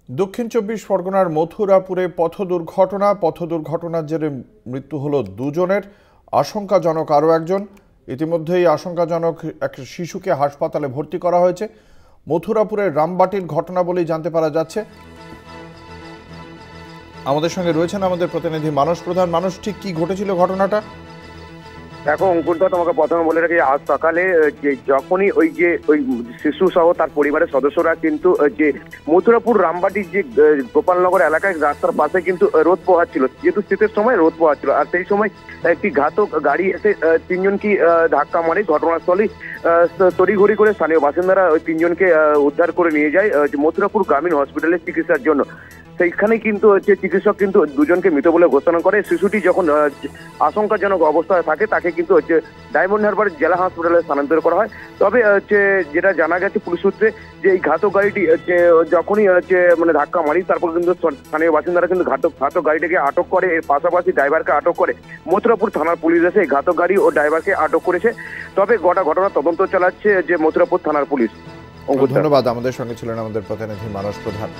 দক্ষিণ চব্বিশ পরগনার মথুরাপুরে পথ দুর্ঘটনার জেরে মৃত্যু হলো দুজনের, আশঙ্কাজনক আরও একজন। ইতিমধ্যেই আশঙ্কাজনক এক শিশুকে হাসপাতালে ভর্তি করা হয়েছে। মথুরাপুরের রামবাটির ঘটনা বলেই জানতে পারা যাচ্ছে। আমাদের সঙ্গে রয়েছেন আমাদের প্রতিনিধি মানস প্রধান। মানস, ঠিক কি ঘটেছিল ঘটনাটা? দেখো অঙ্কুরদা, তোমাকে প্রথমে বলে রাখি, আজ সকালে যখনই ওই শিশু সহ তার পরিবারের সদস্যরা কিন্তু যে মথুরাপুর রামবাটির যে গোপালনগর এলাকায় রাস্তার পাশে কিন্তু রোদ পোহাচ্ছিল, যেহেতু শীতের সময় রোদ পোহাচ্ছিল, আর সেই সময় একটি ঘাতক গাড়ি এসে তিনজনকে ধাক্কা মারে। ঘটনাস্থলেই তড়িঘড়ি করে স্থানীয় বাসিন্দারা ওই তিনজনকে উদ্ধার করে নিয়ে যায় মথুরাপুর গ্রামীণ হসপিটালে চিকিৎসার জন্য। সেইখানে কিন্তু চিকিৎসক কিন্তু দুজনকে মৃত বলে ঘোষণা করে। শিশুটি যখন আশঙ্কাজনক অবস্থায় থাকে তাকে কিন্তু ডায়মন্ড হারবার জেলা হাসপাতালে স্থানান্তর করা হয়। তবে যেটা জানা গেছে পুলিশ সূত্রে, যে এই ঘাতক গাড়িটি যখনই মানে ধাক্কা মারি, তারপর কিন্তু স্থানীয় বাসিন্দারা কিন্তু ঘাতক গাড়িটাকে আটক করে। এর পাশাপাশি ড্রাইভারকে আটক করে। মথুরাপুর থানার পুলিশ এসে এই ঘাতক গাড়ি ও ড্রাইভারকে আটক করেছে। তবে গোটা ঘটনা তদন্ত চালাচ্ছে যে মথুরাপুর থানার পুলিশ। ধন্যবাদ। আমাদের সঙ্গে ছিলেন আমাদের প্রতিনিধি মানস প্রধান।